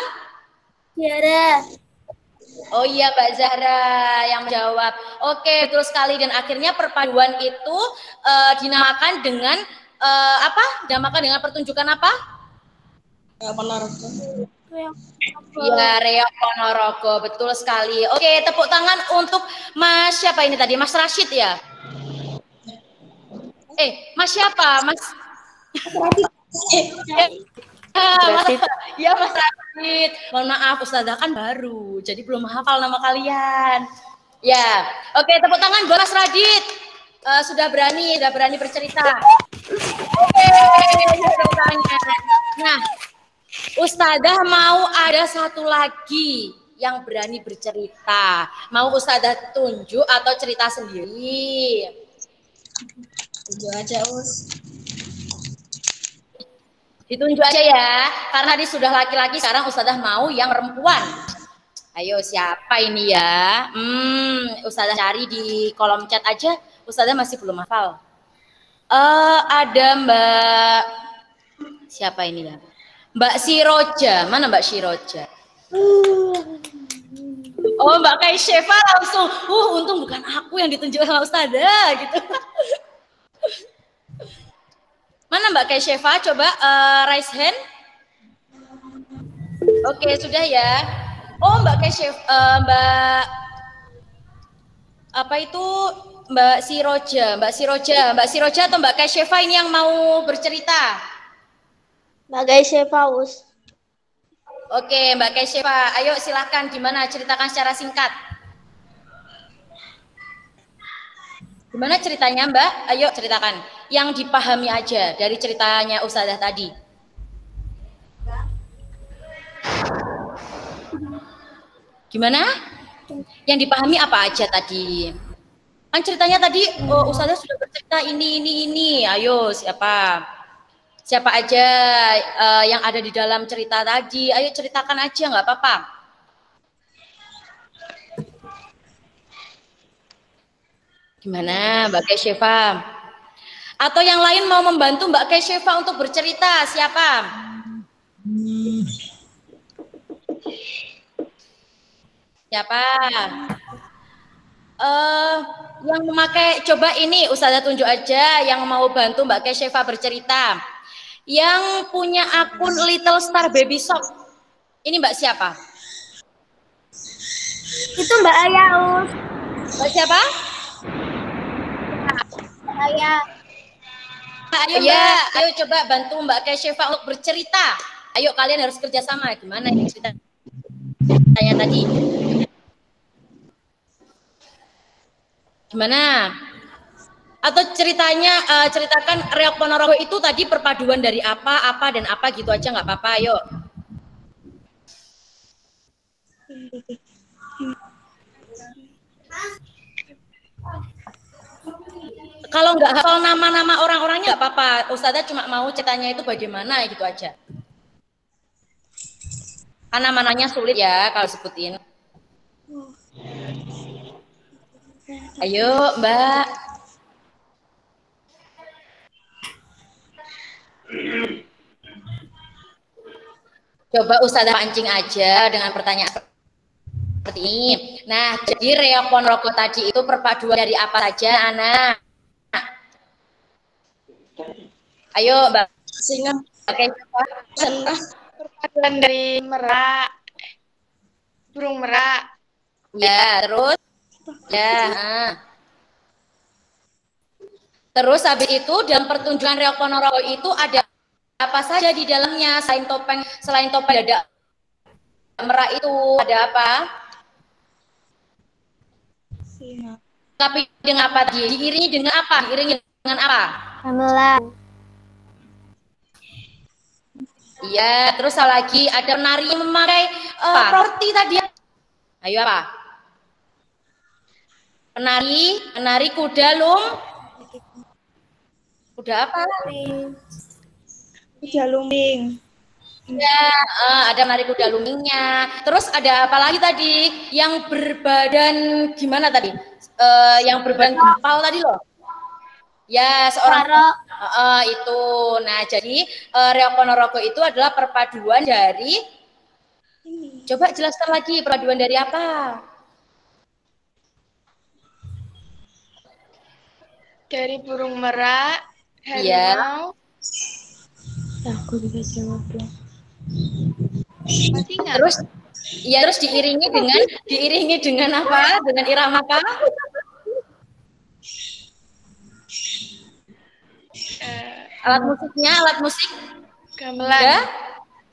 Tiara. Oh iya, Mbak Zahra yang menjawab. Oke, betul sekali. Dan akhirnya perpaduan itu dinamakan dengan apa? Dinamakan dengan pertunjukan apa? Ya, Ponorogo. Iya, Reok Ponorogo. Betul sekali. Oke, tepuk tangan untuk Mas siapa ini tadi? Mas Rashid ya? Mas siapa? Mas ya Mas Rashid. Mohon maaf, Ustazah kan baru, jadi belum hafal nama kalian. Ya, oke, tepuk tangan buat Mas Radit. Sudah berani bercerita. Oke, tepuk tangan. Nah, Ustazah mau ada satu lagi yang berani bercerita. Mau Ustazah tunjuk atau cerita sendiri? Tunjuk aja, Us. Ditunjuk aja ya, karena dia sudah laki-laki, sekarang Ustazah mau yang perempuan. Ayo, siapa ini ya? Ustazah cari di kolom chat aja, Ustazah masih belum hafal. Ada Mbak, siapa ini ya? Mbak Siroja, mana Mbak Siroja? Oh, Mbak Kaisyefa langsung, untung bukan aku yang ditunjuk sama Ustazah gitu. Mana Mbak Kaisyefa? Coba raise hand. Oke, sudah ya. Oh, Mbak Kaisyefa, Mbak apa itu? Mbak Siroja atau Mbak Kaisyefa ini yang mau bercerita? Mbak Kaisyefa, Us. Oke, Mbak Kaisyefa, ayo silakan gimana ceritakan secara singkat. Gimana ceritanya Mbak? Ayo ceritakan. Yang dipahami aja dari ceritanya Ustazah tadi. Gimana? Yang dipahami apa aja tadi? Kan ceritanya tadi Ustazah sudah bercerita ini. Ayo siapa? Siapa aja yang ada di dalam cerita tadi? Ayo ceritakan aja, nggak apa-apa. Gimana Mbak Kesyefa? Atau yang lain mau membantu Mbak Kesyefa untuk bercerita? Siapa? Siapa? Yang memakai, coba ini Ustazah tunjuk aja yang mau bantu Mbak Kesyefa bercerita. Yang punya akun Little Star Baby Shop. Ini Mbak siapa? Itu Mbak Aya, Us. Mbak siapa? Mbak Aya. Ayo Mbak, ayo coba bantu Mbak Kesyefa untuk bercerita. Ayo kalian harus kerjasama. Gimana ini ceritanya tadi? Gimana? Atau ceritanya ceritakan Reok Ponorogo itu tadi perpaduan dari apa, dan apa gitu aja nggak apa-apa. Ayo. Kalau nggak hafal nama-nama orang-orangnya nggak apa-apa. Ustazah cuma mau ceritanya itu bagaimana gitu aja. Karena namanya sulit ya kalau sebutin. Ayo Mbak. Coba Ustazah pancing aja dengan pertanyaan seperti ini. Nah, jadi Reok Ponorogo tadi itu perpaduan dari apa saja, anak? Ayo, Mbak. Singa. Oke. Perpaduan dari merak, burung merak. Ya, terus? Ya. Terus habis itu dalam pertunjukan Reok Ponorogo itu ada apa saja di dalamnya selain topeng dada merak itu ada apa? Singa. Tapi dengan apa? Diiringi dengan apa? Diiringi dengan apa? Gamelan. Iya, terus lagi ada penari yang memakai roti tadi. Ayo apa? Penari kuda kuda apa? Kuda lumbing. Ya, ada penari kuda lumbingnya. Terus ada apa lagi tadi? Yang berbadan gimana tadi? Yang berbadan gempal tadi loh. Ya, seorang itu. Nah, jadi Reok Ponorogo itu adalah perpaduan dari coba jelaskan lagi perpaduan dari apa? Dari burung merak, harimau. Aku bisa jawab ya. Masih ingat? Terus diiringi dengan apa? Dengan irama apa? Alat musik Gamelan.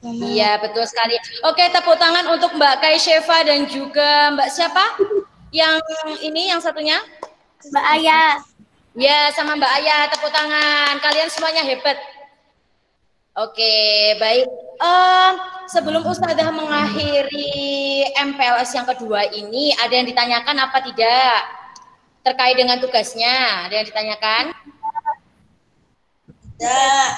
Iya, betul sekali. Oke, tepuk tangan untuk Mbak Kesyefa dan juga Mbak siapa? Yang ini, yang satunya? Mbak Aya. Ya, sama Mbak Aya, tepuk tangan. Kalian semuanya hebat. Oke, baik. Sebelum Ustazah mengakhiri MPLS yang kedua ini, ada yang ditanyakan apa tidak? Terkait dengan tugasnya, ada yang ditanyakan? Tidak.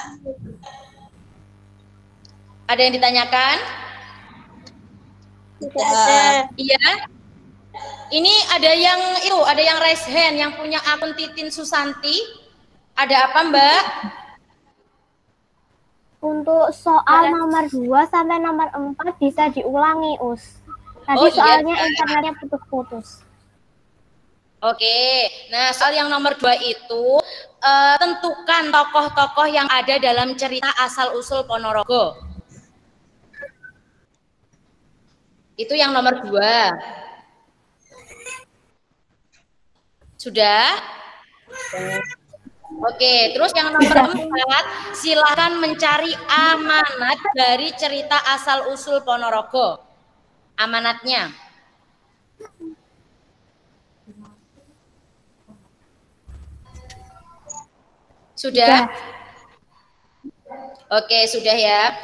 Ada yang ditanyakan? Tidak. Iya. Ini ada yang raise hand, yang punya akun Titin Susanti. Ada apa, Mbak? Untuk soal nomor 2 sampai nomor 4 bisa diulangi, Us. Tadi soalnya internetnya putus-putus. Oke, nah soal yang nomor 2 itu tentukan tokoh-tokoh yang ada dalam cerita asal-usul Ponorogo. Itu yang nomor 2. Sudah? Oke, terus yang nomor 4, silakan mencari amanat dari cerita asal-usul Ponorogo. Amanatnya. Sudah? Oke, sudah ya.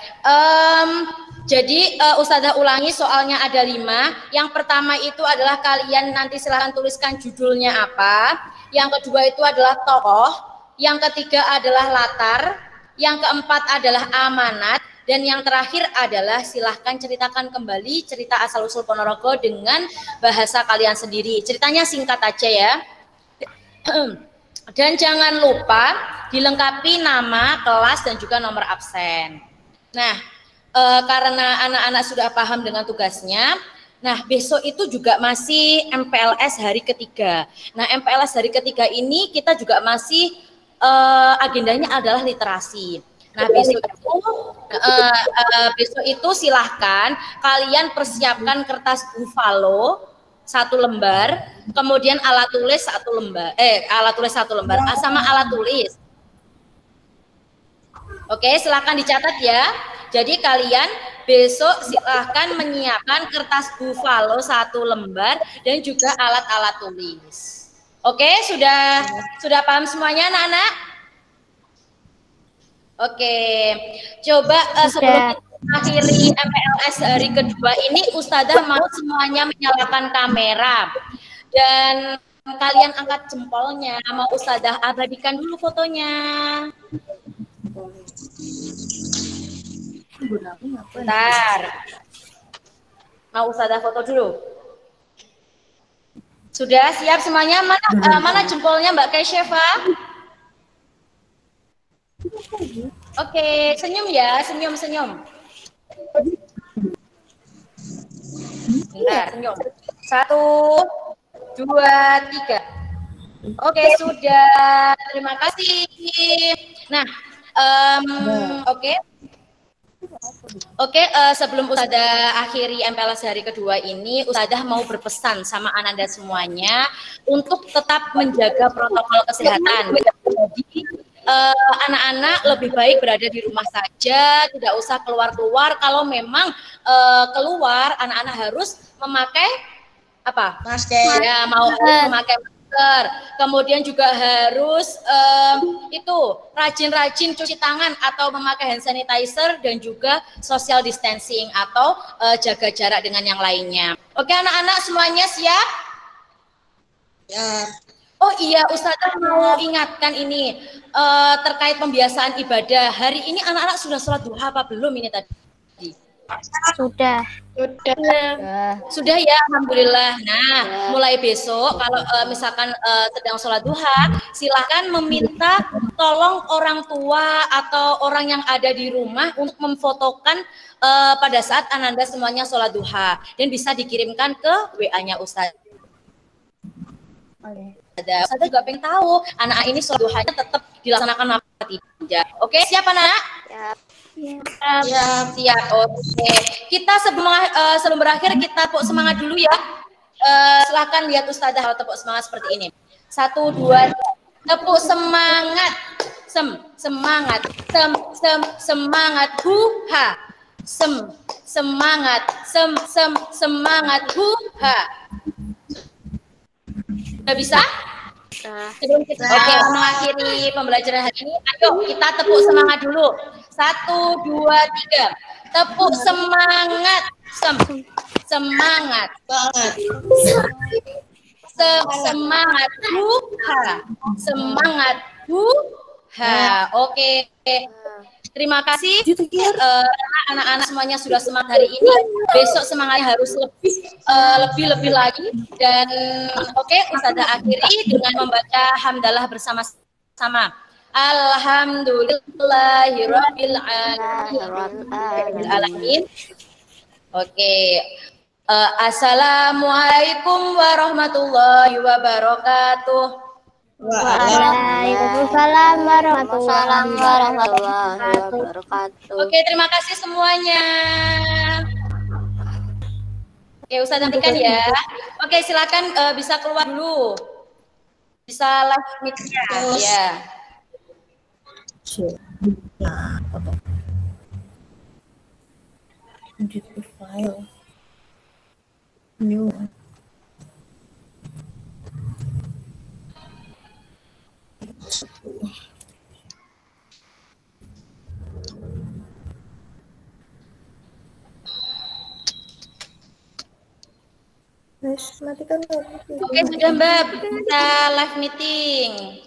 Jadi Ustazah ulangi soalnya ada 5. Yang pertama itu adalah kalian nanti silahkan tuliskan judulnya apa. Yang kedua itu adalah tokoh. Yang ketiga adalah latar. yang keempat adalah amanat, dan yang terakhir adalah silahkan ceritakan kembali cerita asal-usul Ponorogo dengan bahasa kalian sendiri. Ceritanya singkat aja ya. Dan jangan lupa dilengkapi nama, kelas, dan juga nomor absen. Nah, karena anak-anak sudah paham dengan tugasnya, nah besok itu juga masih MPLS hari ketiga. Nah, MPLS hari ketiga ini kita juga masih agendanya adalah literasi. Nah, besok itu silahkan kalian persiapkan kertas buffalo 1 lembar, kemudian alat tulis 1 lembar, sama alat tulis. Oke, silahkan dicatat ya. Jadi kalian besok silahkan menyiapkan kertas buffalo 1 lembar dan juga alat-alat tulis. Oke, sudah paham semuanya anak-anak? Oke, coba sebelum kita akhiri MPLS hari kedua ini, Ustazah mau semuanya menyalakan kamera dan kalian angkat jempolnya. Mau Ustazah abadikan dulu fotonya. Bentar. Mau Ustazah foto dulu. Sudah siap semuanya? Mana jempolnya Mbak Kaisyefa? Oke, senyum ya, senyum. Bentar, senyum. 1, 2, 3. Oke, sudah. Terima kasih. Nah, Oke, sebelum Ustazah akhiri MPLS hari kedua ini, Ustazah mau berpesan sama Ananda semuanya untuk tetap menjaga protokol kesehatan. Jadi, anak-anak lebih baik berada di rumah saja, tidak usah keluar-keluar. Kalau memang keluar, anak-anak harus memakai apa? Masker. Ya, mau memakai masker. Kemudian juga harus rajin-rajin cuci tangan atau memakai hand sanitizer dan juga social distancing atau jaga jarak dengan yang lainnya. Oke, anak-anak semuanya siap? Ya. Oh iya, Ustazah mau ingatkan ini terkait pembiasaan ibadah. Hari ini anak-anak sudah sholat duha apa belum ini tadi? Sudah ya, alhamdulillah. Nah, mulai besok kalau misalkan sedang sholat duha, silakan meminta tolong orang tua atau orang yang ada di rumah untuk memfotokan pada saat Ananda semuanya sholat duha dan bisa dikirimkan ke WA-nya Ustazah. Ustazah juga pengen tahu anak ini sholat duhanya tetap dilaksanakan apa tidak. Oke, siap anak? Siap. Oke. Kita sebelum berakhir kita tepuk semangat dulu ya. Silahkan lihat Ustazah kalau tepuk semangat seperti ini. 1, 2, tepuk semangat. Semangat. Semangat. Huha. Semangat. Semangat. Huha. Sudah bisa? Sebelum kita mengakhiri pembelajaran hari ini, ayo kita tepuk semangat dulu. 1, 2, 3. Tepuk semangat. Semangat. Semangat. Semangat. Oke. Terima kasih. Anak-anak semuanya sudah semangat hari ini. Besok semangatnya harus lebih lagi. Dan Ustazah akhiri dengan membaca hamdalah bersama-sama. Alhamdulillahirabbil alamin. Oke. Assalamualaikum warahmatullahi wabarakatuh. Waalaikumsalam warahmatullahi wabarakatuh. Oke, terima kasih semuanya. Oke, Ustazah hentikan ya. Oke, silakan bisa keluar dulu. Bisa live meet-nya ya. Edit the file. New. Oke, sudah Mbak, kita live meeting.